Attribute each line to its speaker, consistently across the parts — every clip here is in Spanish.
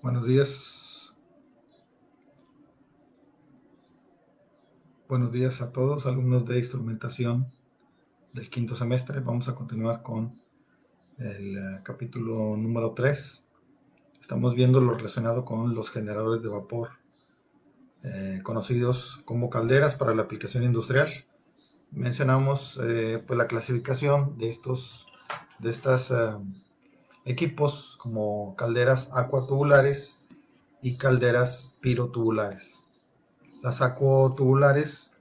Speaker 1: Buenos días. Buenos días a todos, alumnos de instrumentación del quinto semestre. Vamos a continuar con el capítulo número 3. Estamos viendo lo relacionado con los generadores de vapor, conocidos como calderas para la aplicación industrial. Mencionamos pues la clasificación de estos equipos como calderas acuatubulares y calderas pirotubulares. Las acuatubulares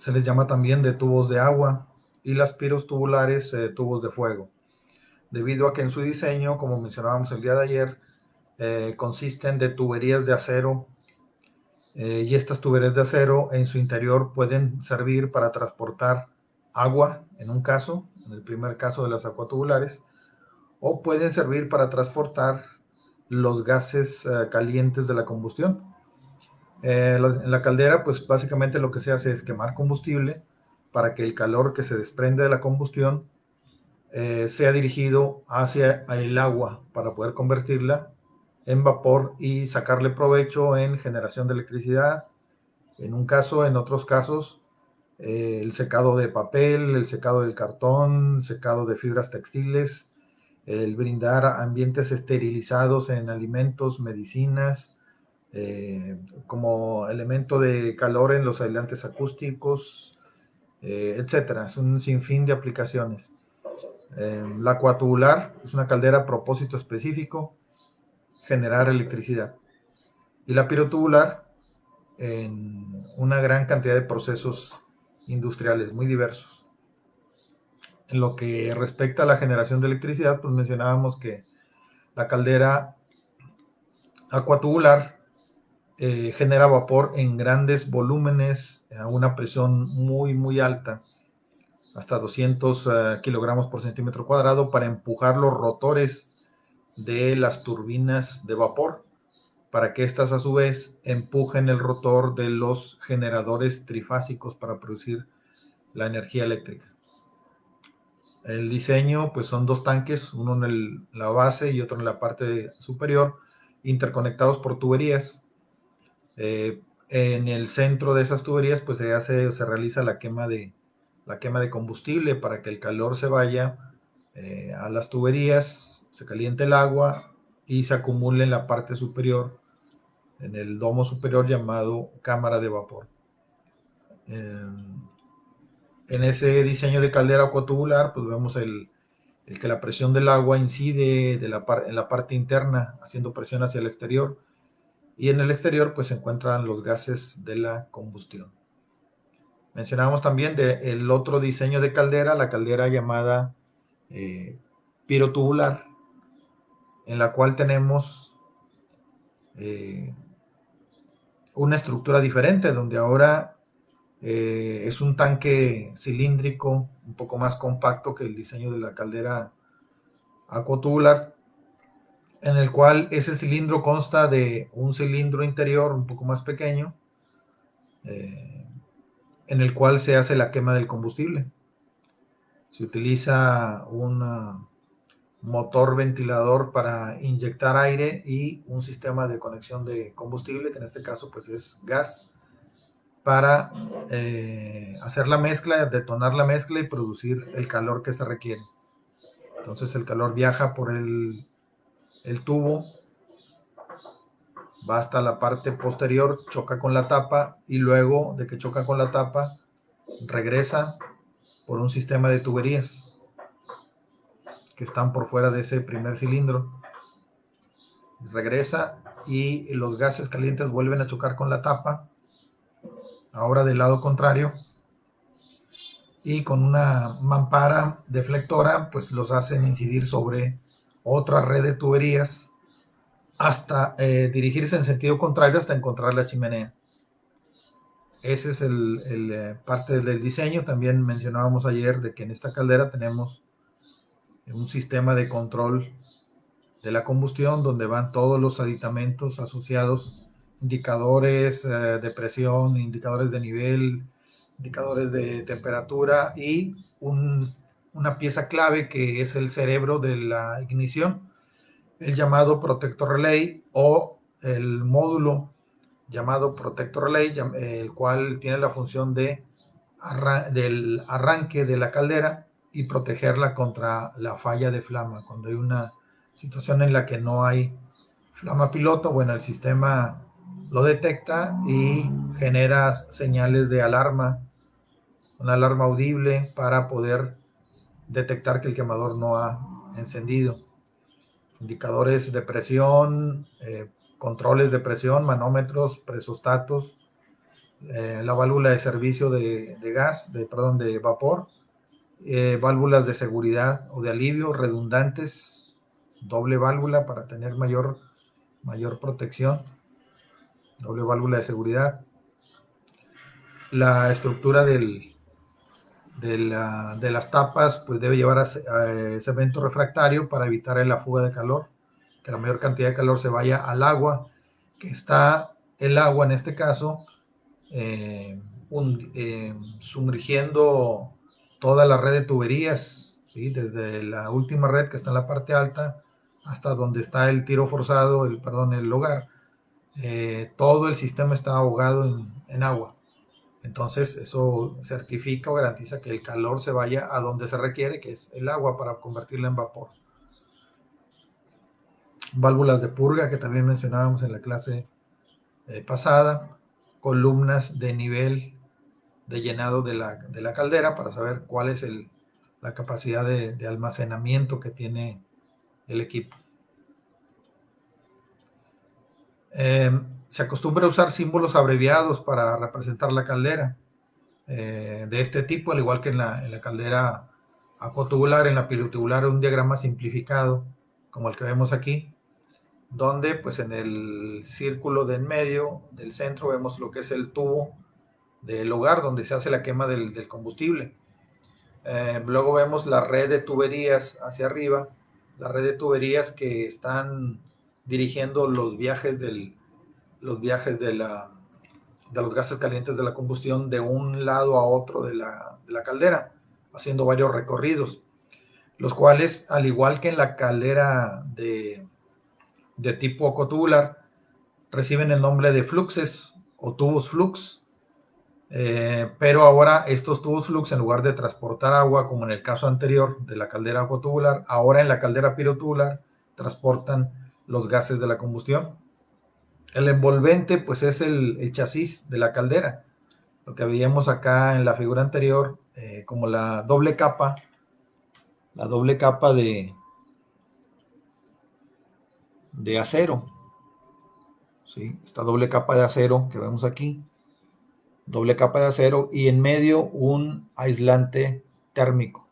Speaker 1: se les llama también de tubos de agua y las piros tubulares tubos de fuego, debido a que en su diseño, como mencionábamos el día de ayer, consisten de tuberías de acero y estas tuberías de acero en su interior pueden servir para transportar agua, en un caso, en el primer caso de las acuatubulares, o pueden servir para transportar los gases calientes de la combustión. En la caldera, pues básicamente lo que se hace es quemar combustible para que el calor que se desprende de la combustión sea dirigido hacia el agua para poder convertirla en vapor y sacarle provecho en generación de electricidad. En un caso, en otros casos, el secado de papel, el secado del cartón, secado de fibras textiles, el brindar ambientes esterilizados en alimentos, medicinas, como elemento de calor en los aislantes acústicos, etcétera. Es un sinfín de aplicaciones. La acuatubular es una caldera a propósito específico, generar electricidad. Y la pirotubular en una gran cantidad de procesos industriales muy diversos. En lo que respecta a la generación de electricidad, pues mencionábamos que la caldera acuatubular genera vapor en grandes volúmenes a una presión muy alta, hasta 200 kilogramos por centímetro cuadrado, para empujar los rotores de las turbinas de vapor, para que éstas a su vez empujen el rotor de los generadores trifásicos para producir la energía eléctrica. El diseño pues son dos tanques, uno en la base y otro en la parte superior, interconectados por tuberías. En el centro de esas tuberías pues se realiza la quema de combustible para que el calor se vaya a las tuberías, se caliente el agua y se acumule en la parte superior, en el domo superior llamado cámara de vapor. En ese diseño de caldera acuatubular pues vemos el que la presión del agua incide en la parte interna, haciendo presión hacia el exterior, y en el exterior pues se encuentran los gases de la combustión. Mencionábamos también el otro diseño de caldera, la caldera llamada pirotubular, en la cual tenemos una estructura diferente, donde ahora es un tanque cilíndrico un poco más compacto que el diseño de la caldera acuatubular, en el cual ese cilindro consta de un cilindro interior un poco más pequeño, en el cual se hace la quema del combustible. Se utiliza un motor ventilador para inyectar aire y un sistema de conexión de combustible, que en este caso pues es gas, para hacer la mezcla, detonar la mezcla y producir el calor que se requiere. Entonces el calor viaja por el tubo, va hasta la parte posterior, choca con la tapa y luego de que choca con la tapa regresa por un sistema de tuberías que están por fuera de ese primer cilindro. Regresa y los gases calientes vuelven a chocar con la tapa, ahora del lado contrario, y con una mampara deflectora pues los hacen incidir sobre otra red de tuberías hasta dirigirse en sentido contrario hasta encontrar la chimenea. Ese es parte del diseño. También mencionábamos ayer de que en esta caldera tenemos un sistema de control de la combustión donde van todos los aditamentos asociados, indicadores de presión, indicadores de nivel, indicadores de temperatura y una pieza clave que es el cerebro de la ignición, el llamado Protector Relay o el módulo llamado Protector Relay, el cual tiene la función del arranque de la caldera y protegerla contra la falla de flama. Cuando hay una situación en la que no hay flama piloto, bueno, el sistema lo detecta y genera señales de alarma, una alarma audible para poder detectar que el quemador no ha encendido. Indicadores de presión, controles de presión, manómetros, presostatos, la válvula de servicio de gas, de vapor, válvulas de seguridad o de alivio redundantes, doble válvula para tener mayor protección, doble válvula de seguridad. La estructura de las tapas pues debe llevar a cemento refractario para evitar la fuga de calor, que la mayor cantidad de calor se vaya al agua, que está el agua en este caso sumergiendo toda la red de tuberías, ¿sí? Desde la última red que está en la parte alta hasta donde está el tiro forzado, el hogar. Todo el sistema está ahogado en agua. Entonces eso certifica o garantiza que el calor se vaya a donde se requiere, que es el agua, para convertirla en vapor. Válvulas de purga que también mencionábamos en la clase pasada, columnas de nivel de llenado de la caldera para saber cuál es la capacidad de almacenamiento que tiene el equipo. Se acostumbra a usar símbolos abreviados para representar la caldera de este tipo, al igual que en la caldera acuatubular. En la pilotubular un diagrama simplificado como el que vemos aquí, donde pues en el círculo de en medio del centro vemos lo que es el tubo del hogar donde se hace la quema del combustible. Luego vemos la red de tuberías hacia arriba, la red de tuberías que están dirigiendo los viajes de los gases calientes de la combustión de un lado a otro de la caldera, haciendo varios recorridos, los cuales, al igual que en la caldera de tipo cotubular, reciben el nombre de fluxes o tubos flux. Pero ahora estos tubos flux, en lugar de transportar agua, como en el caso anterior de la caldera acuatubular, ahora en la caldera pirotubular transportan los gases de la combustión. El envolvente pues es el chasis de la caldera, lo que veíamos acá en la figura anterior, como la doble capa de acero, ¿sí? Esta doble capa de acero que vemos aquí, doble capa de acero, y en medio un aislante térmico,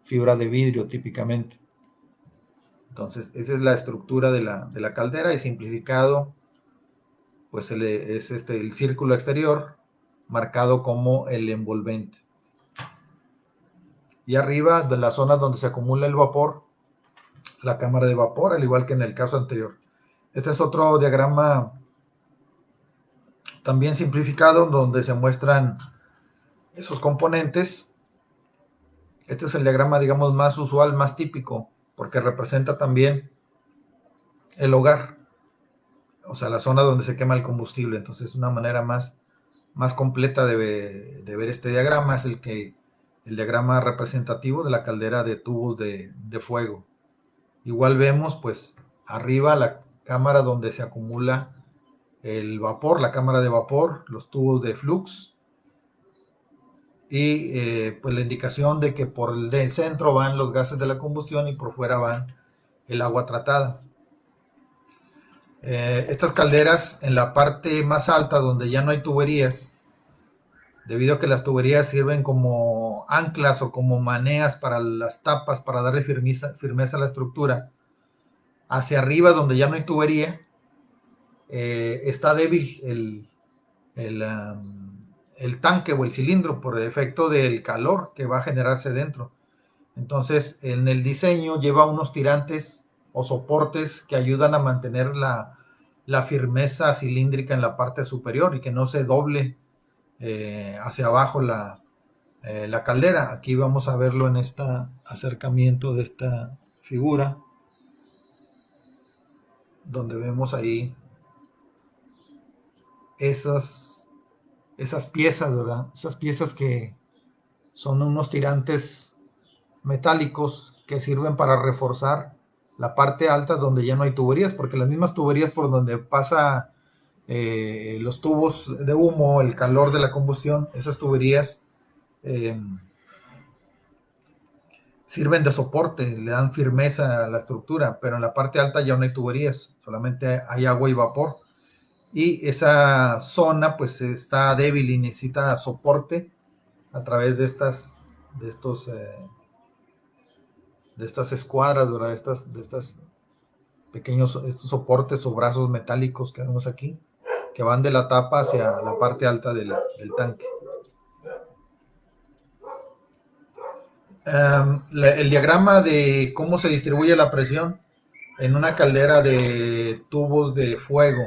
Speaker 1: fibra de vidrio típicamente. Entonces esa es la estructura de la caldera, y simplificado pues es el círculo exterior marcado como el envolvente. Y arriba de la zona donde se acumula el vapor, la cámara de vapor, al igual que en el caso anterior. Este es otro diagrama también simplificado donde se muestran esos componentes. Este es el diagrama, digamos, más usual, más típico, porque representa también el hogar, o sea, la zona donde se quema el combustible. Entonces, una manera más completa de ver este diagrama es el diagrama representativo de la caldera de tubos de fuego. Igual vemos, pues, arriba la cámara donde se acumula el vapor, la cámara de vapor, los tubos de flux, y pues la indicación de que por el centro van los gases de la combustión y por fuera van el agua tratada. Estas calderas, en la parte más alta donde ya no hay tuberías, debido a que las tuberías sirven como anclas o como maneas para las tapas, para darle firmeza a la estructura, hacia arriba donde ya no hay tubería, está débil el tanque o el cilindro por efecto del calor que va a generarse dentro. Entonces, en el diseño lleva unos tirantes o soportes que ayudan a mantener la firmeza cilíndrica en la parte superior y que no se doble hacia abajo la caldera. Aquí vamos a verlo en este acercamiento de esta figura. donde vemos ahí esas piezas, ¿verdad? Esas piezas que son unos tirantes metálicos que sirven para reforzar la parte alta donde ya no hay tuberías, porque las mismas tuberías por donde pasa los tubos de humo, el calor de la combustión, esas tuberías eh, sirven de soporte, le dan firmeza a la estructura, pero en la parte alta ya no hay tuberías, solamente hay agua y vapor. Y esa zona pues está débil y necesita soporte a través de de estos, de estas escuadras, ¿verdad? De estas pequeños estos soportes o brazos metálicos que vemos aquí, que van de la tapa hacia la parte alta del tanque. El diagrama de cómo se distribuye la presión en una caldera de tubos de fuego.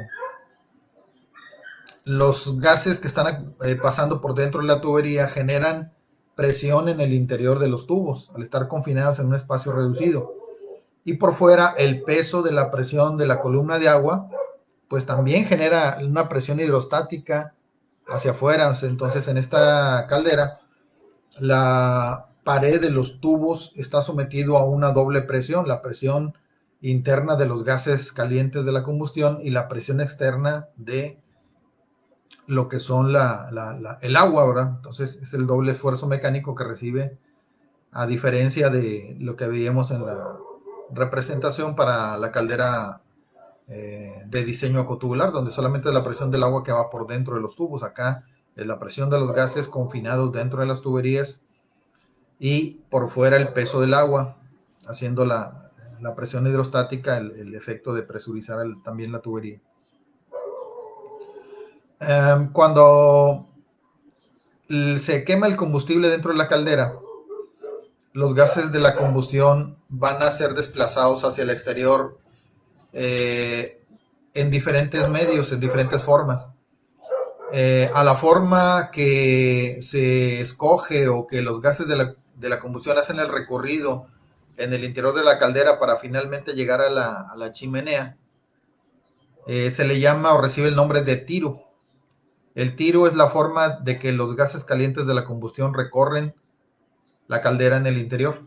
Speaker 1: Los gases que están pasando por dentro de la tubería generan presión en el interior de los tubos al estar confinados en un espacio reducido. Y por fuera, el peso de la presión de la columna de agua, pues también genera una presión hidrostática hacia afuera. Entonces, en esta caldera, la pared de los tubos está sometido a una doble presión, la presión interna de los gases calientes de la combustión y la presión externa de lo que son el agua, ¿verdad? Entonces es el doble esfuerzo mecánico que recibe, a diferencia de lo que veíamos en la representación para la caldera de diseño acotubular, donde solamente es la presión del agua que va por dentro de los tubos. Acá es la presión de los gases confinados dentro de las tuberías y por fuera el peso del agua, haciendo la presión hidrostática, el efecto de presurizar también la tubería. Cuando se quema el combustible dentro de la caldera, los gases de la combustión van a ser desplazados hacia el exterior en diferentes medios, en diferentes formas. A la forma que se escoge o que los gases de la combustión hacen el recorrido en el interior de la caldera para finalmente llegar a la chimenea, se le llama o recibe el nombre de tiro. El tiro es la forma de que los gases calientes de la combustión recorren la caldera en el interior.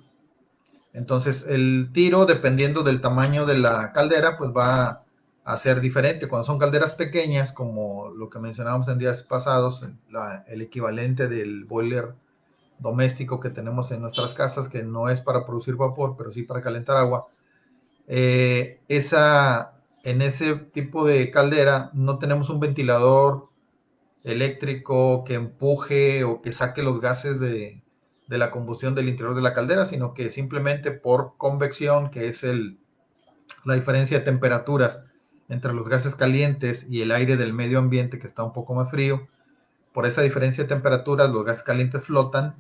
Speaker 1: Entonces, el tiro, dependiendo del tamaño de la caldera, pues va a ser diferente. Cuando son calderas pequeñas, como lo que mencionábamos en días pasados, el equivalente del boiler doméstico que tenemos en nuestras casas, que no es para producir vapor, pero sí para calentar agua, en ese tipo de caldera no tenemos un ventilador eléctrico que empuje o que saque los gases de la combustión del interior de la caldera, sino que simplemente por convección, que es la diferencia de temperaturas entre los gases calientes y el aire del medio ambiente que está un poco más frío, por esa diferencia de temperaturas los gases calientes flotan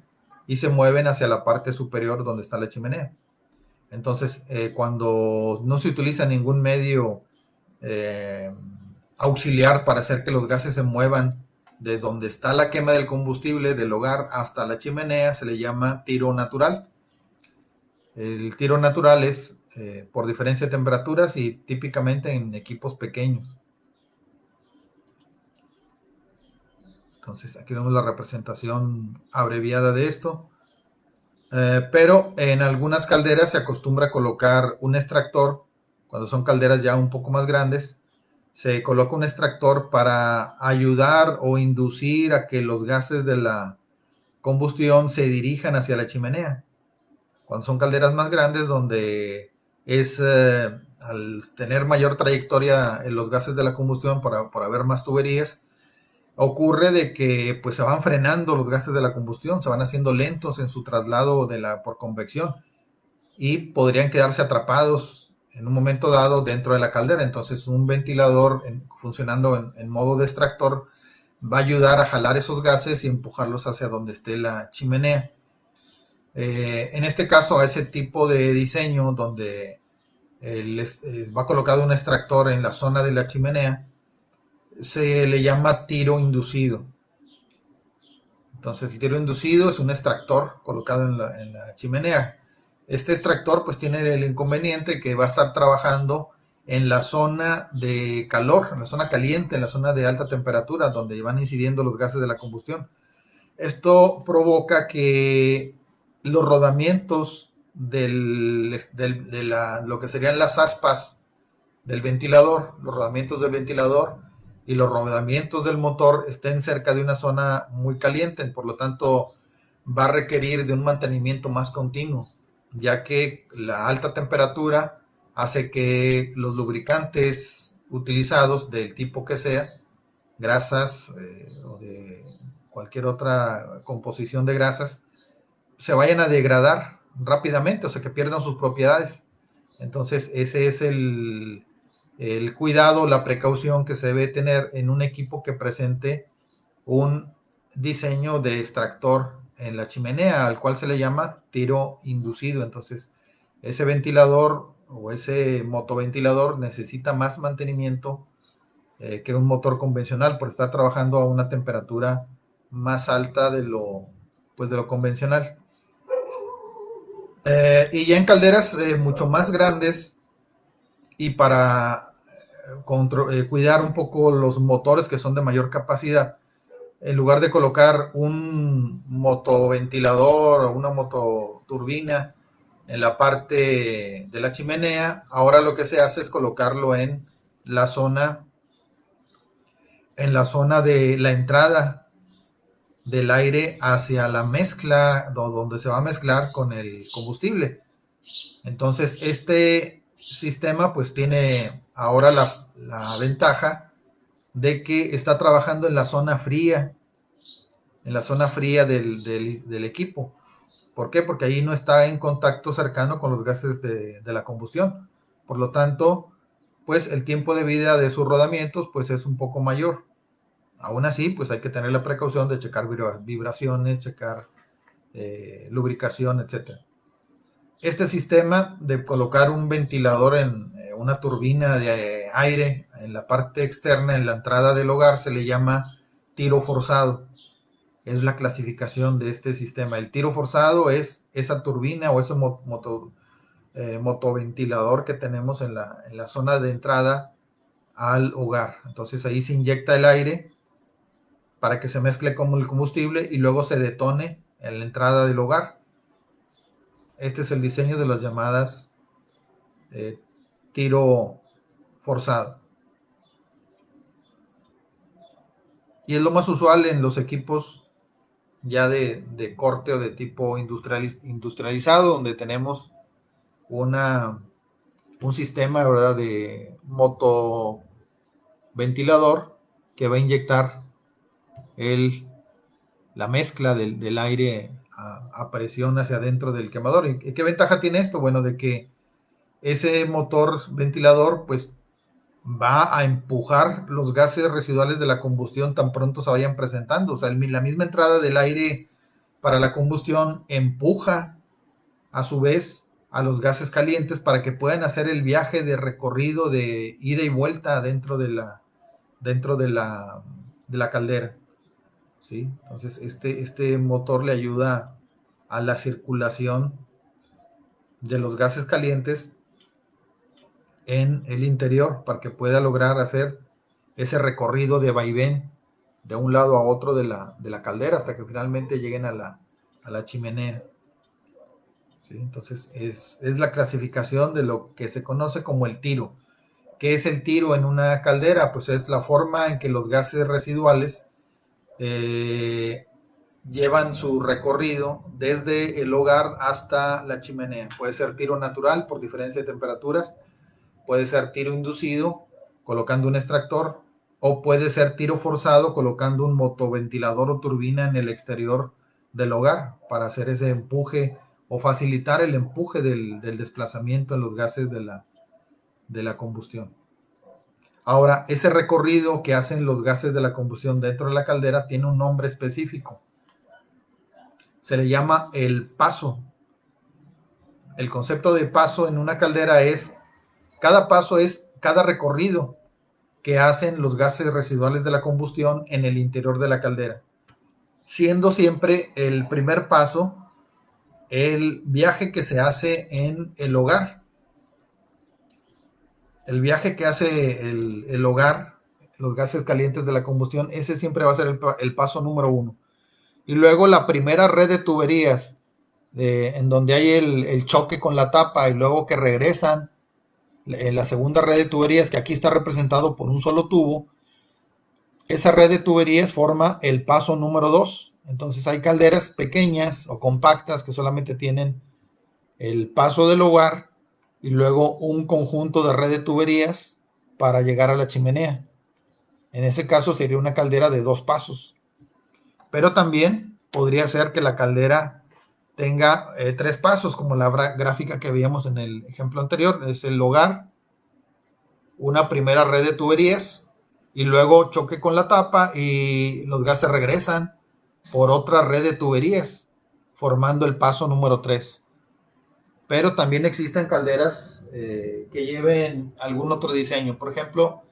Speaker 1: y se mueven hacia la parte superior donde está la chimenea. Entonces, cuando no se utiliza ningún medio auxiliar para hacer que los gases se muevan de donde está la quema del combustible del hogar hasta la chimenea, se le llama tiro natural. El tiro natural es por diferencia de temperaturas y típicamente en equipos pequeños. Entonces aquí vemos la representación abreviada de esto. Pero en algunas calderas se acostumbra a colocar un extractor, cuando son calderas ya un poco más grandes, se coloca un extractor para ayudar o inducir a que los gases de la combustión se dirijan hacia la chimenea. Cuando son calderas más grandes, donde al tener mayor trayectoria en los gases de la combustión por haber más tuberías, ocurre de que pues se van frenando los gases de la combustión, se van haciendo lentos en su traslado por convección y podrían quedarse atrapados en un momento dado dentro de la caldera. Entonces un ventilador funcionando en modo de extractor va a ayudar a jalar esos gases y empujarlos hacia donde esté la chimenea. En este caso, a ese tipo de diseño donde va colocado un extractor en la zona de la chimenea, se le llama tiro inducido. Entonces el tiro inducido es un extractor colocado en la chimenea. Este extractor pues tiene el inconveniente que va a estar trabajando en la zona de calor, en la zona caliente, en la zona de alta temperatura, donde van incidiendo los gases de la combustión. Esto provoca que los rodamientos lo que serían las aspas del ventilador, los rodamientos del ventilador y los rodamientos del motor estén cerca de una zona muy caliente, por lo tanto va a requerir de un mantenimiento más continuo, ya que la alta temperatura hace que los lubricantes utilizados, del tipo que sea, grasas o de cualquier otra composición de grasas, se vayan a degradar rápidamente, o sea, que pierdan sus propiedades. Entonces, ese es el cuidado, la precaución que se debe tener en un equipo que presente un diseño de extractor en la chimenea, al cual se le llama tiro inducido. Entonces, ese ventilador o ese motoventilador necesita más mantenimiento que un motor convencional por estar trabajando a una temperatura más alta de lo convencional. Y ya en calderas mucho más grandes y para cuidar un poco los motores que son de mayor capacidad, en lugar de colocar un motoventilador o una mototurbina en la parte de la chimenea, ahora lo que se hace es colocarlo la zona, en la zona de la entrada del aire hacia la mezcla, donde se va a mezclar con el combustible. Entonces, este sistema pues tiene ahora la ventaja de que está trabajando en la zona fría del equipo. ¿Por qué? Porque ahí no está en contacto cercano con los gases de la combustión. Por lo tanto, pues el tiempo de vida de sus rodamientos pues es un poco mayor. Aún así, pues hay que tener la precaución de checar vibraciones, checar lubricación, etcétera. Este sistema de colocar un ventilador en una turbina de aire en la parte externa, en la entrada del hogar, se le llama tiro forzado. Es la clasificación de este sistema. El tiro forzado es esa turbina o ese motoventilador que tenemos en la zona de entrada al hogar. Entonces ahí se inyecta el aire para que se mezcle con el combustible y luego se detone en la entrada del hogar. Este es el diseño de las llamadas eh, tiro forzado. Y es lo más usual en los equipos ya de corte o de tipo industrializado, donde tenemos un sistema, ¿verdad?, de motoventilador que va a inyectar la mezcla del aire a presión hacia adentro del quemador. ¿Y qué ventaja tiene esto? Bueno, de que ese motor ventilador pues va a empujar los gases residuales de la combustión tan pronto se vayan presentando. O sea, la misma entrada del aire para la combustión empuja a su vez a los gases calientes para que puedan hacer el viaje de recorrido de ida y vuelta dentro de la caldera. ¿Sí? Entonces, este motor le ayuda a la circulación de los gases calientes en el interior para que pueda lograr hacer ese recorrido de vaivén de un lado a otro de la caldera hasta que finalmente lleguen a la chimenea. ¿Sí? Entonces es la clasificación de lo que se conoce como el tiro. ¿Qué es el tiro en una caldera? Pues es la forma en que los gases residuales llevan su recorrido desde el hogar hasta la chimenea. Puede ser tiro natural por diferencia de temperaturas, puede ser tiro inducido colocando un extractor o puede ser tiro forzado colocando un motoventilador o turbina en el exterior del hogar para hacer ese empuje o facilitar el empuje del desplazamiento en los gases de la combustión. Ahora, ese recorrido que hacen los gases de la combustión dentro de la caldera tiene un nombre específico. Se le llama el paso. El concepto de paso en una caldera es, cada paso es cada recorrido que hacen los gases residuales de la combustión en el interior de la caldera, siendo siempre el primer paso el viaje que se hace en el hogar. El viaje que hace el hogar, los gases calientes de la combustión, ese siempre va a ser el paso número uno. Y luego la primera red de tuberías, en donde hay el choque con la tapa y luego que regresan, en la segunda red de tuberías, que aquí está representado por un solo tubo, esa red de tuberías forma el paso número 2. Entonces hay calderas pequeñas o compactas que solamente tienen el paso del hogar y luego un conjunto de red de tuberías para llegar a la chimenea. En ese caso sería una caldera de 2 pasos. Pero también podría ser que la caldera tenga 3 pasos, como la gráfica que veíamos en el ejemplo anterior. Es el hogar, una primera red de tuberías y luego choque con la tapa y los gases regresan por otra red de tuberías, formando el paso número 3. Pero también existen calderas que lleven algún otro diseño. Por ejemplo,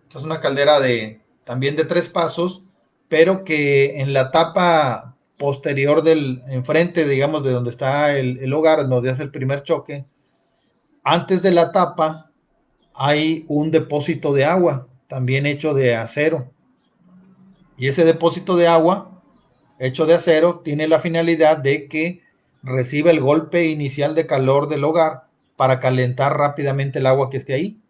Speaker 1: esta es una caldera también de 3 pasos, pero que en la tapa posterior del enfrente, digamos, de donde está el hogar, donde hace el primer choque, antes de la tapa hay un depósito de agua, también hecho de acero. Y ese depósito de agua, hecho de acero, tiene la finalidad de que reciba el golpe inicial de calor del hogar para calentar rápidamente el agua que esté ahí.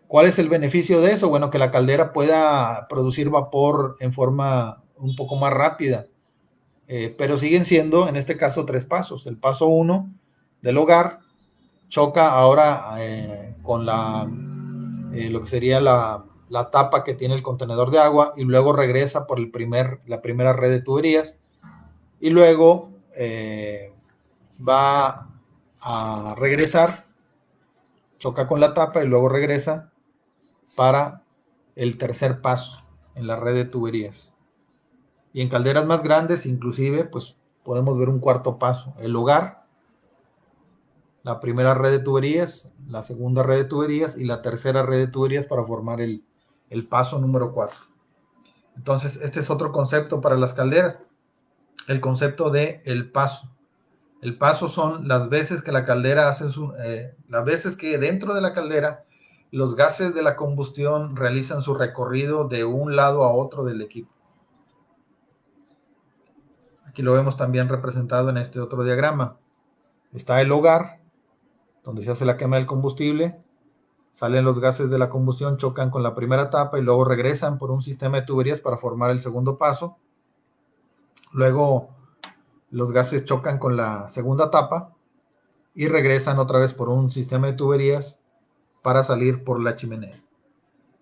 Speaker 1: ¿Cuál es el beneficio de eso? Bueno, que la caldera pueda producir vapor en forma un poco más rápida, pero siguen siendo, en este caso, 3 pasos. El paso 1 del hogar choca ahora con lo que sería la tapa que tiene el contenedor de agua y luego regresa por la primera red de tuberías y luego va a regresar, choca con la tapa y luego regresa para el tercer paso en la red de tuberías. Y en calderas más grandes, inclusive, pues podemos ver un cuarto paso. El hogar, la primera red de tuberías, la segunda red de tuberías y la tercera red de tuberías para formar el paso número 4. Entonces, este es otro concepto para las calderas, el concepto de el paso. El paso son las veces que la caldera hace las veces que dentro de la caldera los gases de la combustión realizan su recorrido de un lado a otro del equipo. Aquí lo vemos también representado en este otro diagrama. Está el hogar, donde se hace la quema del combustible, salen los gases de la combustión, chocan con la primera tapa y luego regresan por un sistema de tuberías para formar el segundo paso. Luego los gases chocan con la segunda tapa y regresan otra vez por un sistema de tuberías para salir por la chimenea.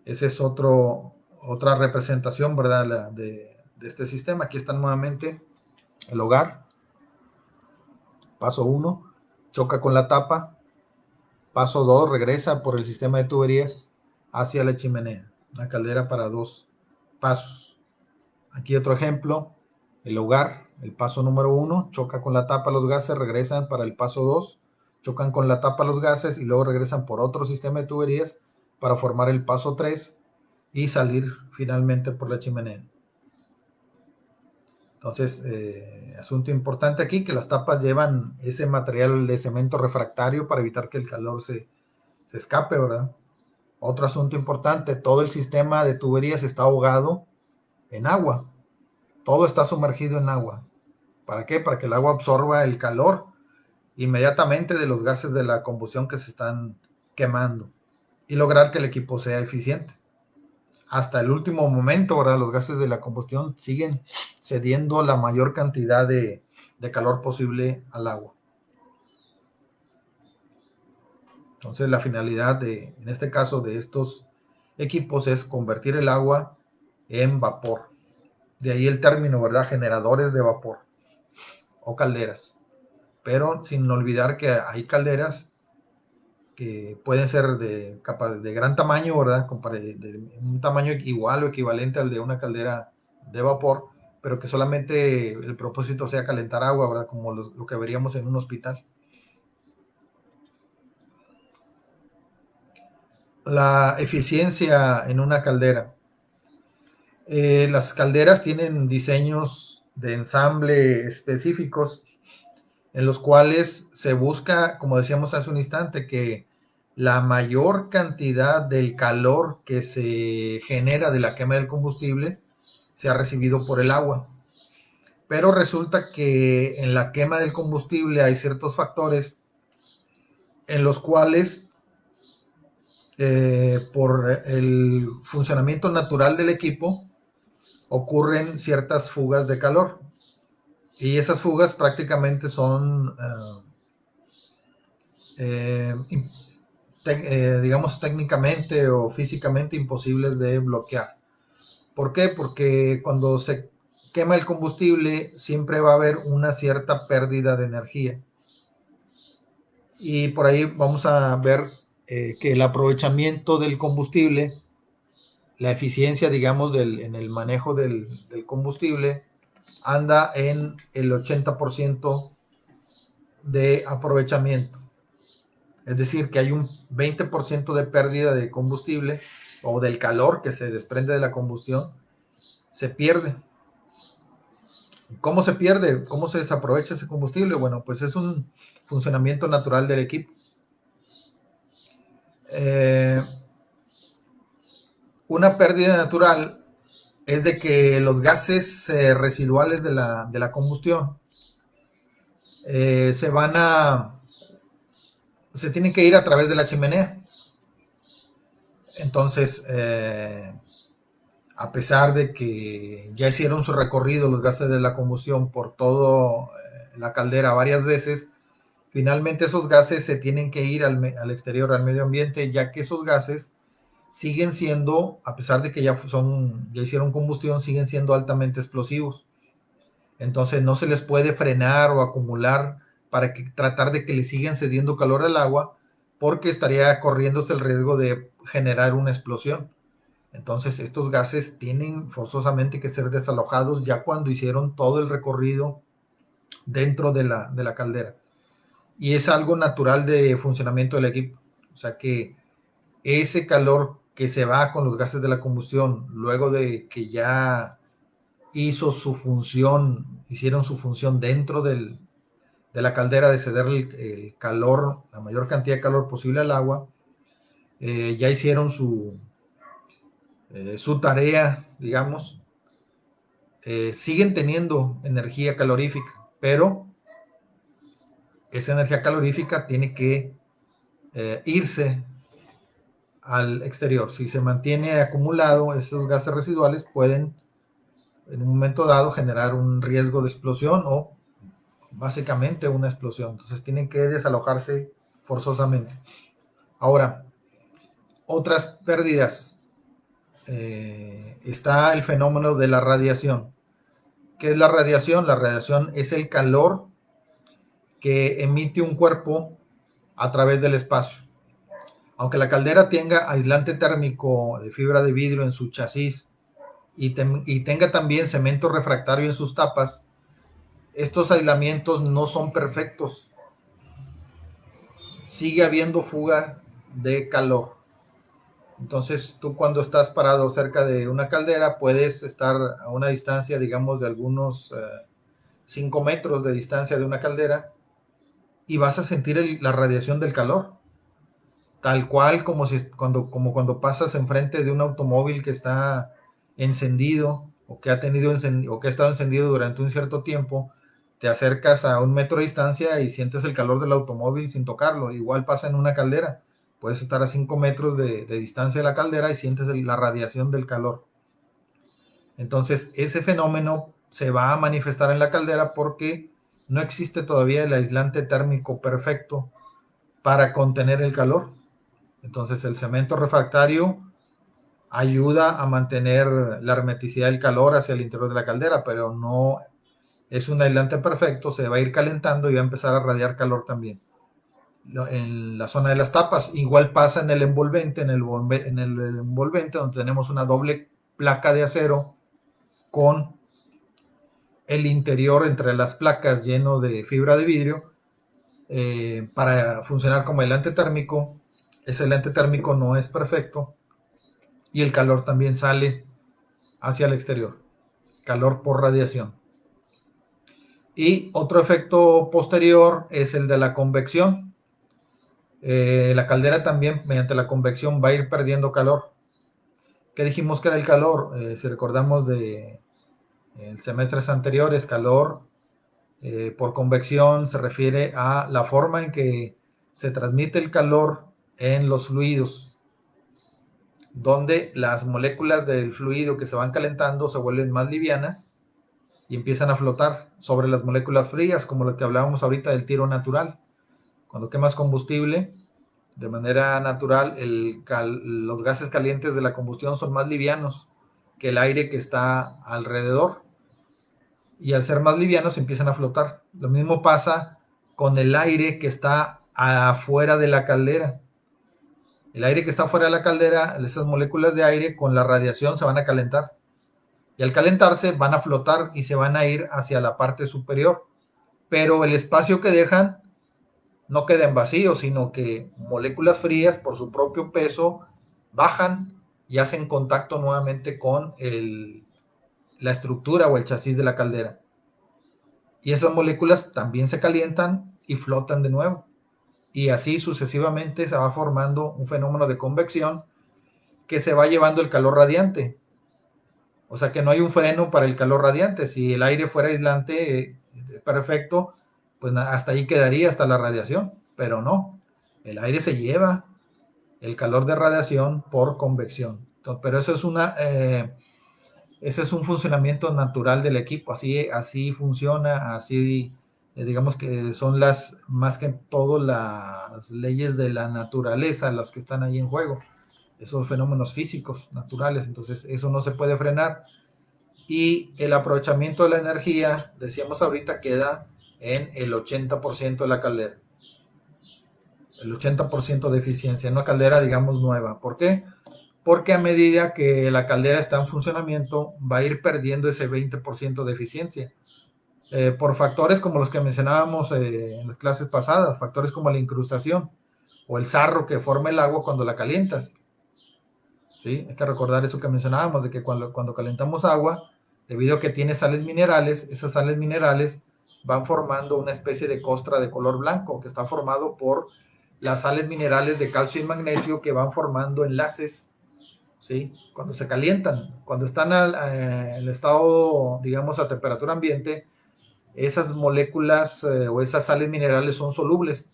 Speaker 1: Esa es otra representación, ¿verdad? De este sistema. Aquí está nuevamente el hogar. Paso 1, choca con la tapa. Paso 2, regresa por el sistema de tuberías hacia la chimenea. Una caldera para 2 pasos. Aquí otro ejemplo. El hogar, el paso número 1, choca con la tapa los gases, regresan para el paso 2, chocan con la tapa los gases y luego regresan por otro sistema de tuberías para formar el paso 3 y salir finalmente por la chimenea. Entonces, asunto importante aquí, que las tapas llevan ese material de cemento refractario para evitar que el calor se escape, ¿verdad? Otro asunto importante, todo el sistema de tuberías está ahogado en agua. Todo está sumergido en agua. ¿Para qué? Para que el agua absorba el calor inmediatamente de los gases de la combustión que se están quemando y lograr que el equipo sea eficiente. Hasta el último momento, ¿verdad? Los gases de la combustión siguen cediendo la mayor cantidad de calor posible al agua. Entonces la finalidad en este caso de estos equipos es convertir el agua en vapor. De ahí el término, ¿verdad? Generadores de vapor o calderas. Pero sin olvidar que hay calderas que pueden ser de gran tamaño, ¿verdad? De un tamaño igual o equivalente al de una caldera de vapor, pero que solamente el propósito sea calentar agua, ¿verdad? Como lo que veríamos en un hospital. La eficiencia en una caldera. Las calderas tienen diseños de ensamble específicos en los cuales se busca, como decíamos hace un instante, que la mayor cantidad del calor que se genera de la quema del combustible se ha recibido por el agua. Pero resulta que en la quema del combustible hay ciertos factores en los cuales por el funcionamiento natural del equipo ocurren ciertas fugas de calor. Y esas fugas prácticamente son, digamos, técnicamente o físicamente imposibles de bloquear. ¿Por qué? Porque cuando se quema el combustible siempre va a haber una cierta pérdida de energía. Y por ahí vamos a ver que el aprovechamiento del combustible, la eficiencia, digamos, en el manejo del combustible, anda en el 80% de aprovechamiento. Es decir, que hay un 20% de pérdida de combustible o del calor que se desprende de la combustión, se pierde. ¿Cómo se pierde? ¿Cómo se desaprovecha ese combustible? Bueno, pues es un funcionamiento natural del equipo. Una pérdida natural es de que los gases residuales de la combustión se tienen que ir a través de la chimenea. Entonces, a pesar de que ya hicieron su recorrido los gases de la combustión por toda la caldera varias veces, finalmente esos gases se tienen que ir al exterior, al medio ambiente, ya que esos gases siguen siendo, a pesar de que ya hicieron combustión, siguen siendo altamente explosivos. Entonces no se les puede frenar o acumular para tratar de que le sigan cediendo calor al agua, porque estaría corriéndose el riesgo de generar una explosión. Entonces estos gases tienen forzosamente que ser desalojados ya cuando hicieron todo el recorrido dentro de la caldera. Y es algo natural de funcionamiento del equipo. O sea que ese calor que se va con los gases de la combustión, luego de que ya hicieron su función dentro de la caldera de ceder el calor, la mayor cantidad de calor posible al agua, ya hicieron su tarea, digamos, siguen teniendo energía calorífica, pero esa energía calorífica tiene que irse al exterior. Si se mantiene acumulado, esos gases residuales pueden en un momento dado generar un riesgo de explosión o básicamente una explosión. Entonces tienen que desalojarse forzosamente. Ahora, otras pérdidas. Está el fenómeno de la radiación. ¿Qué es la radiación? La radiación es el calor que emite un cuerpo a través del espacio. Aunque la caldera tenga aislante térmico de fibra de vidrio en su chasis y tenga también cemento refractario en sus tapas, estos aislamientos no son perfectos. Sigue habiendo fuga de calor. Entonces tú cuando estás parado cerca de una caldera puedes estar a una distancia, digamos, de algunos 5 metros de distancia de una caldera y vas a sentir la radiación del calor. Tal cual como cuando pasas enfrente de un automóvil que está encendido o que ha estado encendido durante un cierto tiempo, te acercas a 1 metro de distancia y sientes el calor del automóvil sin tocarlo. Igual pasa en una caldera. Puedes estar a 5 metros de distancia de la caldera y sientes la radiación del calor. Entonces, ese fenómeno se va a manifestar en la caldera porque no existe todavía el aislante térmico perfecto para contener el calor. Entonces, el cemento refractario ayuda a mantener la hermeticidad del calor hacia el interior de la caldera, pero no es un aislante perfecto, se va a ir calentando y va a empezar a radiar calor también. En la zona de las tapas, igual pasa en el envolvente, donde tenemos una doble placa de acero con el interior entre las placas lleno de fibra de vidrio para funcionar como aislante térmico. Ese aislante térmico no es perfecto y el calor también sale hacia el exterior, calor por radiación. Y otro efecto posterior es el de la convección. La caldera también, mediante la convección, va a ir perdiendo calor. ¿Qué dijimos que era el calor? Si recordamos de semestres anteriores, calor por convección se refiere a la forma en que se transmite el calor en los fluidos, donde las moléculas del fluido que se van calentando se vuelven más livianas y empiezan a flotar sobre las moléculas frías, como lo que hablábamos ahorita del tiro natural. Cuando quemas combustible, de manera natural, los gases calientes de la combustión son más livianos que el aire que está alrededor. Y al ser más livianos empiezan a flotar. Lo mismo pasa con el aire que está afuera de la caldera. El aire que está afuera de la caldera, esas moléculas de aire con la radiación se van a calentar. Y al calentarse van a flotar y se van a ir hacia la parte superior. Pero el espacio que dejan no queda en vacío, sino que moléculas frías por su propio peso bajan y hacen contacto nuevamente con la estructura o el chasis de la caldera. Y esas moléculas también se calientan y flotan de nuevo. Y así sucesivamente se va formando un fenómeno de convección que se va llevando el calor radiante. O sea que no hay un freno para el calor radiante. Si el aire fuera aislante, perfecto, pues hasta ahí quedaría, hasta la radiación. Pero no, el aire se lleva el calor de radiación por convección. Entonces, pero eso es ese es un funcionamiento natural del equipo. Así funciona, así digamos que son más que todo las leyes de la naturaleza las que están ahí en juego. Esos fenómenos físicos naturales. Entonces eso no se puede frenar. Y el aprovechamiento de la energía, decíamos ahorita, queda en el 80% de la caldera. El 80% de eficiencia en una caldera, digamos, nueva. ¿Por qué? Porque a medida que la caldera está en funcionamiento, va a ir perdiendo ese 20% de eficiencia. Por factores como los que mencionábamos en las clases pasadas, factores como la incrustación o el sarro que forma el agua cuando la calientas. ¿Sí? Hay que recordar eso que mencionábamos, de que cuando calentamos agua, debido a que tiene sales minerales, esas sales minerales van formando una especie de costra de color blanco que está formado por las sales minerales de calcio y magnesio que van formando enlaces. ¿Sí? Cuando se calientan, cuando están en el estado, digamos, a temperatura ambiente, esas moléculas o esas sales minerales son solubles,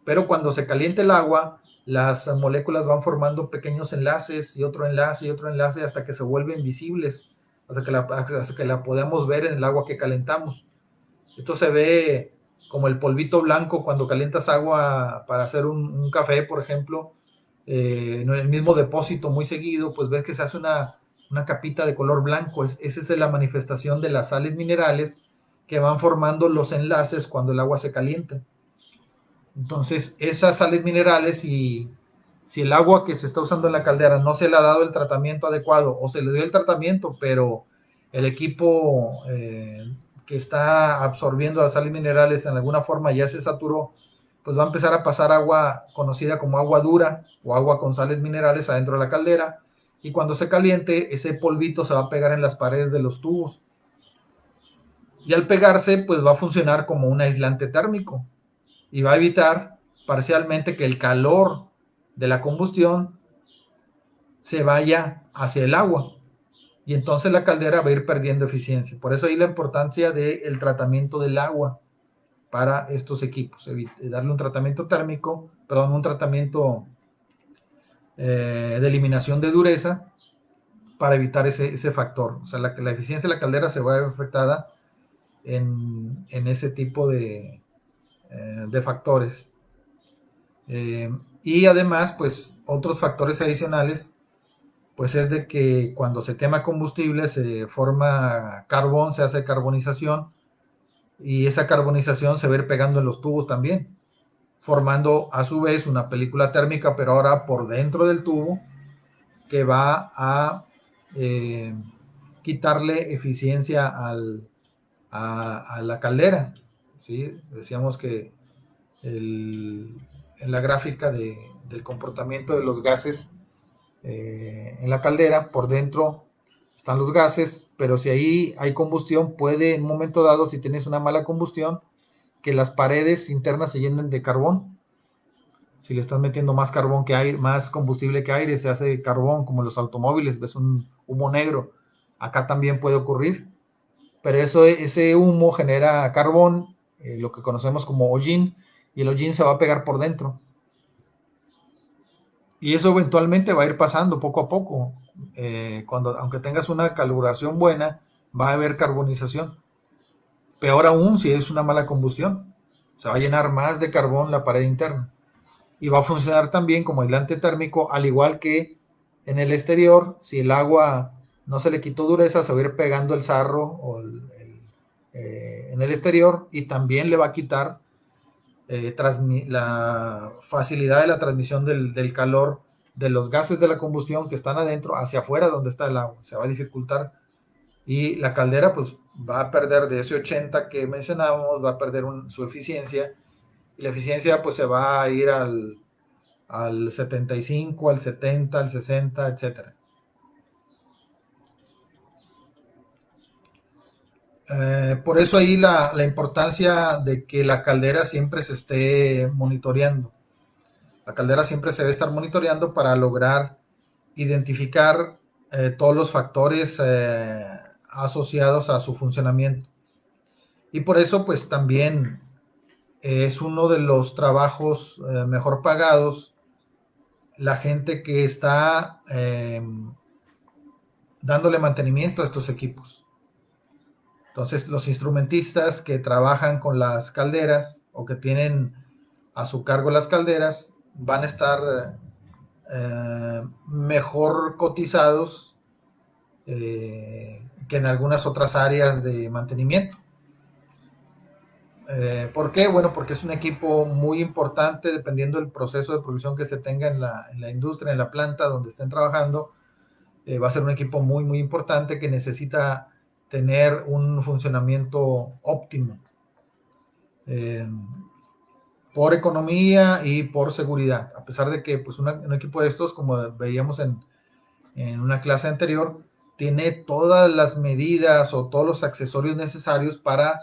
Speaker 1: pero cuando se calienta el agua, las moléculas van formando pequeños enlaces y otro enlace y otro enlace hasta que se vuelven visibles, hasta que la podemos ver en el agua que calentamos. Esto se ve como el polvito blanco cuando calientas agua para hacer un café, por ejemplo, en el mismo depósito muy seguido, pues ves que se hace una capita de color blanco. Esa es la manifestación de las sales minerales que van formando los enlaces cuando el agua se calienta. Entonces, esas sales minerales, si el agua que se está usando en la caldera no se le ha dado el tratamiento adecuado o se le dio el tratamiento, pero el equipo que está absorbiendo las sales minerales en alguna forma ya se saturó, pues va a empezar a pasar agua conocida como agua dura o agua con sales minerales adentro de la caldera, y cuando se caliente ese polvito se va a pegar en las paredes de los tubos, y al pegarse pues va a funcionar como un aislante térmico y va a evitar parcialmente que el calor de la combustión se vaya hacia el agua, y entonces la caldera va a ir perdiendo eficiencia. Por eso ahí la importancia del tratamiento del agua para estos equipos, darle un tratamiento térmico, perdón, un tratamiento de eliminación de dureza para evitar ese factor. O sea, la eficiencia de la caldera se va a ver afectada en ese tipo de factores. Y además, pues otros factores adicionales, pues es de que cuando se quema combustible se forma carbón, se hace carbonización, y esa carbonización se va a ir pegando en los tubos también, formando a su vez una película térmica, pero ahora por dentro del tubo, que va a eh, quitarle eficiencia a la caldera. ¿Sí? Decíamos que en la gráfica del comportamiento de los gases en la caldera, por dentro están los gases, pero si ahí hay combustión, puede en un momento dado, si tienes una mala combustión, que las paredes internas se llenen de carbón. Si le estás metiendo más carbón que aire, más combustible que aire, se hace carbón, como en los automóviles, ves un humo negro. Acá también puede ocurrir, pero ese humo genera carbón, lo que conocemos como hollín, y el hollín se va a pegar por dentro. Y eso eventualmente va a ir pasando poco a poco. Aunque tengas una calibración buena, va a haber carbonización. Peor aún si es una mala combustión. Se va a llenar más de carbón la pared interna. Y va a funcionar también como aislante térmico, al igual que en el exterior. Si el agua no se le quitó dureza, se va a ir pegando el sarro en el exterior, y también le va a quitar la facilidad de la transmisión del calor de los gases de la combustión que están adentro hacia afuera donde está el agua. Se va a dificultar, y la caldera pues va a perder de ese 80 que mencionábamos, va a perder su eficiencia, y la eficiencia pues se va a ir al 75, al 70, al 60, etcétera. Por eso ahí la importancia de que la caldera siempre se esté monitoreando. La caldera siempre se debe estar monitoreando para lograr identificar todos los factores asociados a su funcionamiento. Y por eso pues también es uno de los trabajos mejor pagados la gente que está dándole mantenimiento a estos equipos. Entonces, los instrumentistas que trabajan con las calderas o que tienen a su cargo las calderas van a estar mejor cotizados que en algunas otras áreas de mantenimiento. ¿Por qué? Bueno, porque es un equipo muy importante dependiendo del proceso de producción que se tenga en la industria, en la planta donde estén trabajando. Va a ser un equipo muy, muy importante que necesita tener un funcionamiento óptimo eh, por economía y por seguridad. A pesar de que pues, un equipo de estos, como veíamos en una clase anterior, tiene todas las medidas o todos los accesorios necesarios para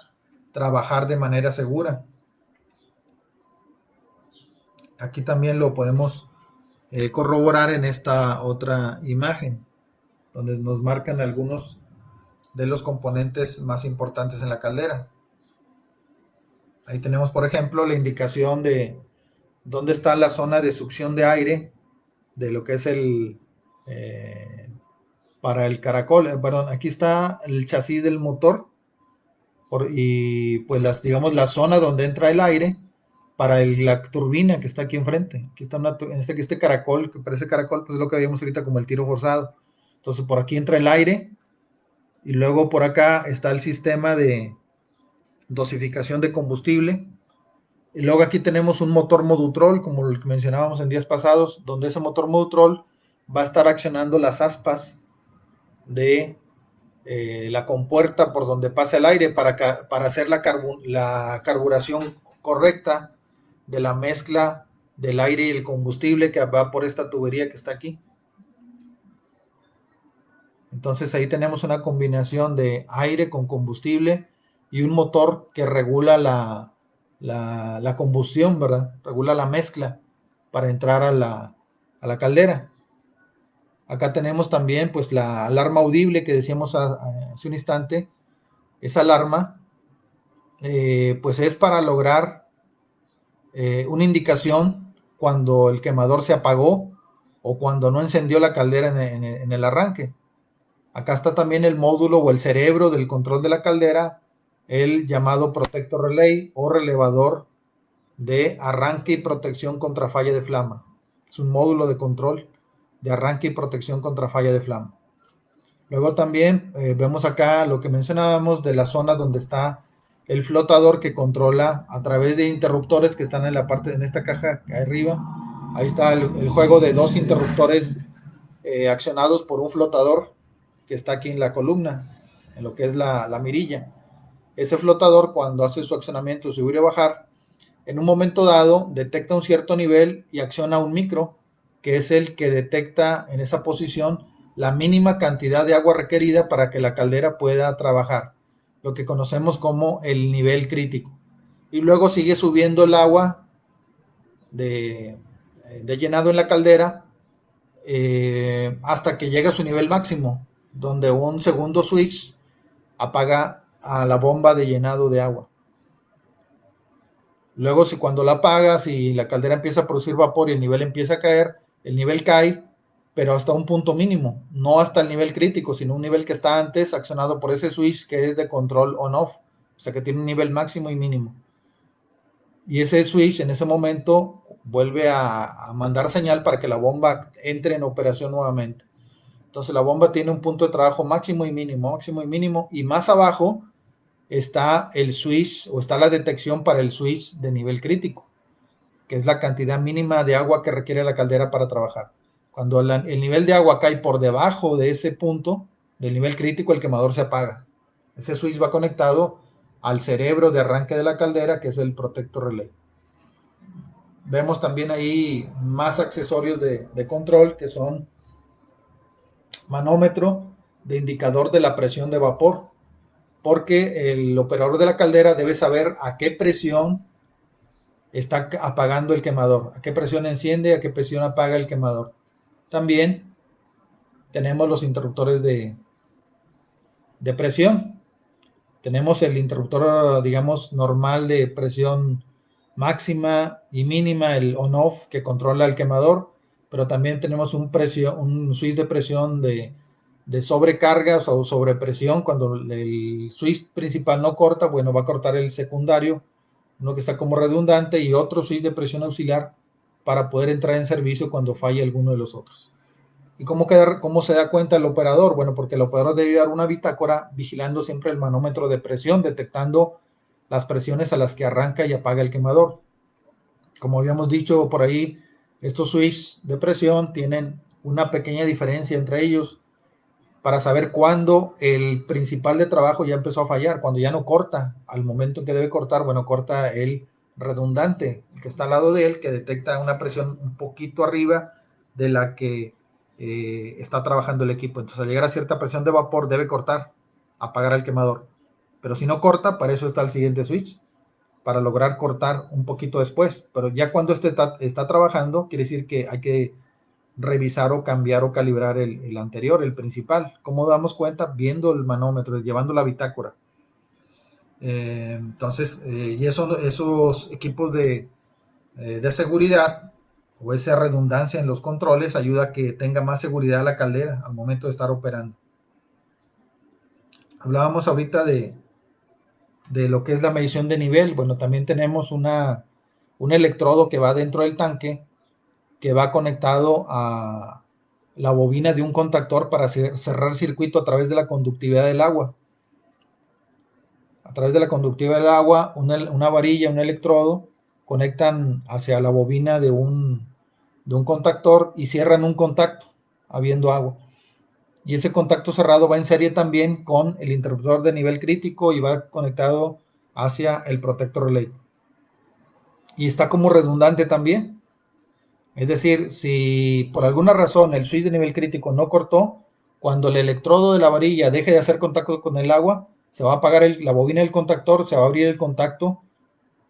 Speaker 1: trabajar de manera segura. Aquí también lo podemos corroborar en esta otra imagen, donde nos marcan algunos de los componentes más importantes en la caldera. Ahí tenemos, por ejemplo, la indicación de dónde está la zona de succión de aire de lo que es para el caracol. Perdón, aquí está el chasis del motor y pues digamos la zona donde entra el aire para la turbina que está aquí enfrente. Aquí está este caracol, que parece caracol, pues es lo que veíamos ahorita como el tiro forzado. Entonces por aquí entra el aire, y luego por acá está el sistema de dosificación de combustible. Y luego aquí tenemos un motor Modutrol, como el que mencionábamos en días pasados, donde ese motor Modutrol va a estar accionando las aspas de la compuerta por donde pasa el aire para hacer la carburación correcta de la mezcla del aire y el combustible que va por esta tubería que está aquí. Entonces ahí tenemos una combinación de aire con combustible y un motor que regula la combustión, ¿verdad? Regula la mezcla para entrar a la caldera. Acá tenemos también pues la alarma audible que decíamos hace un instante. Esa alarma pues es para lograr una indicación cuando el quemador se apagó o cuando no encendió la caldera en el arranque. Acá está también el módulo o el cerebro del control de la caldera, el llamado Protector Relay o relevador de arranque y protección contra falla de flama. Es un módulo de control de arranque y protección contra falla de flama. Luego también vemos acá lo que mencionábamos de la zona donde está el flotador que controla a través de interruptores que están en esta caja arriba. Ahí está el juego de dos interruptores accionados por un flotador que está aquí en la columna, en lo que es la mirilla. Ese flotador, cuando hace su accionamiento, subir y bajar, en un momento dado detecta un cierto nivel y acciona un micro, que es el que detecta en esa posición la mínima cantidad de agua requerida para que la caldera pueda trabajar, lo que conocemos como el nivel crítico. Y luego sigue subiendo el agua de llenado en la caldera hasta que llega a su nivel máximo, donde un segundo switch apaga a la bomba de llenado de agua. Luego, si cuando la apagas y la caldera empieza a producir vapor y el nivel empieza a caer, el nivel cae, pero hasta un punto mínimo, no hasta el nivel crítico, sino un nivel que está antes accionado por ese switch que es de control on-off, o sea que tiene un nivel máximo y mínimo. Y ese switch en ese momento vuelve a mandar señal para que la bomba entre en operación nuevamente. Entonces la bomba tiene un punto de trabajo máximo y mínimo, y más abajo está el switch o está la detección para el switch de nivel crítico, que es la cantidad mínima de agua que requiere la caldera para trabajar. Cuando el nivel de agua cae por debajo de ese punto, del nivel crítico, el quemador se apaga. Ese switch va conectado al cerebro de arranque de la caldera, que es el protector relay. Vemos también ahí más accesorios de control, que son manómetro de indicador de la presión de vapor, porque el operador de la caldera debe saber a qué presión está apagando el quemador, a qué presión enciende, a qué presión apaga el quemador. También tenemos los interruptores de presión. Tenemos el interruptor, digamos, normal de presión máxima y mínima, el on-off, que controla el quemador, pero también tenemos un switch de presión de sobrecarga, o sea, sobrepresión. Cuando el switch principal no corta, bueno, va a cortar el secundario, uno que está como redundante, y otro switch de presión auxiliar para poder entrar en servicio cuando falle alguno de los otros. ¿Y cómo se da cuenta el operador? Bueno, porque el operador debe dar una bitácora vigilando siempre el manómetro de presión, detectando las presiones a las que arranca y apaga el quemador. Como habíamos dicho por ahí, estos switches de presión tienen una pequeña diferencia entre ellos para saber cuándo el principal de trabajo ya empezó a fallar, cuando ya no corta al momento que debe cortar. Bueno, corta el redundante, el que está al lado de él, que detecta una presión un poquito arriba de la que está trabajando el equipo. Entonces, al llegar a cierta presión de vapor, debe cortar, apagar el quemador. Pero si no corta, para eso está el siguiente switch, para lograr cortar un poquito después. Pero ya cuando está trabajando, quiere decir que hay que revisar o cambiar o calibrar el anterior, el principal. ¿Cómo damos cuenta? Viendo el manómetro, llevando la bitácora. Entonces, y esos equipos de seguridad o esa redundancia en los controles ayuda a que tenga más seguridad la caldera al momento de estar operando. Hablábamos ahorita de lo que es la medición de nivel. Bueno, también tenemos un electrodo que va dentro del tanque, que va conectado a la bobina de un contactor para cerrar circuito a través de la conductividad del agua. A través de la conductividad del agua, una varilla, un electrodo, conectan hacia la bobina de un contactor y cierran un contacto, habiendo agua. Y ese contacto cerrado va en serie también con el interruptor de nivel crítico y va conectado hacia el protector relay. Y está como redundante también. Es decir, si por alguna razón el switch de nivel crítico no cortó, cuando el electrodo de la varilla deje de hacer contacto con el agua, se va a apagar la bobina del contactor, se va a abrir el contacto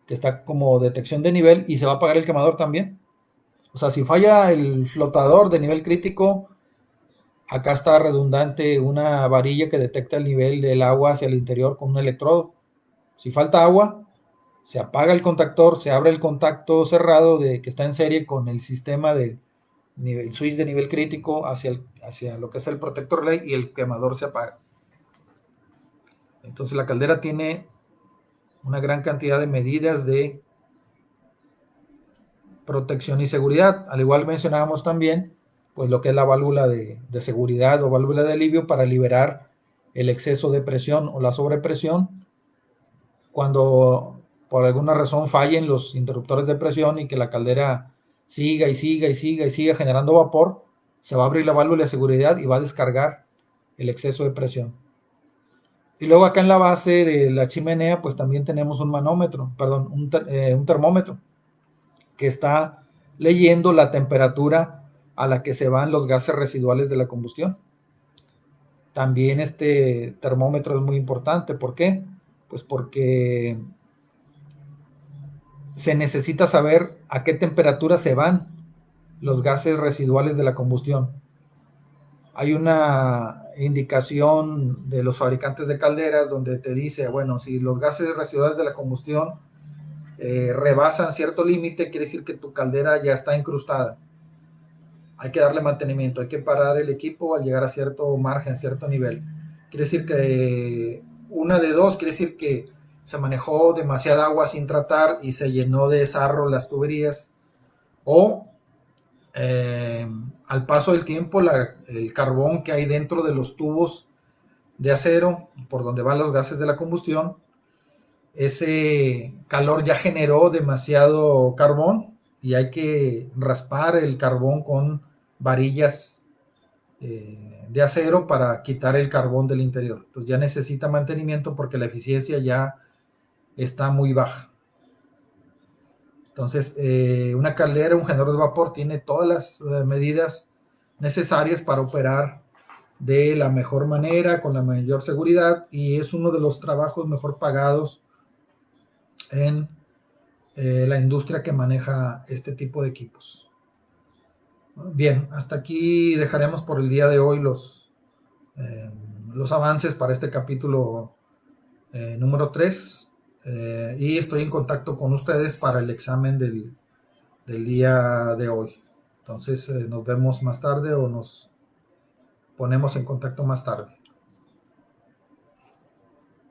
Speaker 1: que está como detección de nivel y se va a apagar el quemador también. O sea, si falla el flotador de nivel crítico, acá está redundante una varilla que detecta el nivel del agua hacia el interior con un electrodo. Si falta agua, se apaga el contactor, se abre el contacto cerrado que está en serie con el sistema de switch de nivel crítico hacia lo que es el protector relay, y el quemador se apaga. Entonces la caldera tiene una gran cantidad de medidas de protección y seguridad. Al igual mencionábamos también pues lo que es la válvula de seguridad o válvula de alivio para liberar el exceso de presión o la sobrepresión cuando por alguna razón fallen los interruptores de presión y que la caldera siga y siga y siga y siga generando vapor. Se va a abrir la válvula de seguridad y va a descargar el exceso de presión. Y luego acá en la base de la chimenea pues también tenemos un manómetro, perdón, un termómetro que está leyendo la temperatura a la que se van los gases residuales de la combustión. También este termómetro es muy importante. ¿Por qué? Pues porque se necesita saber a qué temperatura se van los gases residuales de la combustión. Hay una indicación de los fabricantes de calderas donde te dice, bueno, si los gases residuales de la combustión rebasan cierto límite, quiere decir que tu caldera ya está incrustada. Hay que darle mantenimiento, hay que parar el equipo al llegar a cierto margen, cierto nivel. Quiere decir que una de dos, quiere decir que se manejó demasiada agua sin tratar y se llenó de sarro las tuberías, o al paso del tiempo el carbón que hay dentro de los tubos de acero por donde van los gases de la combustión, ese calor ya generó demasiado carbón y hay que raspar el carbón con varillas de acero para quitar el carbón del interior. Entonces ya necesita mantenimiento porque la eficiencia ya está muy baja. Entonces, una caldera, un generador de vapor tiene todas las medidas necesarias para operar de la mejor manera, con la mayor seguridad, y es uno de los trabajos mejor pagados en la industria que maneja este tipo de equipos. Bien, hasta aquí dejaremos por el día de hoy los avances para este capítulo número 3 y estoy en contacto con ustedes para el examen del día de hoy. Entonces nos vemos más tarde o nos ponemos en contacto más tarde.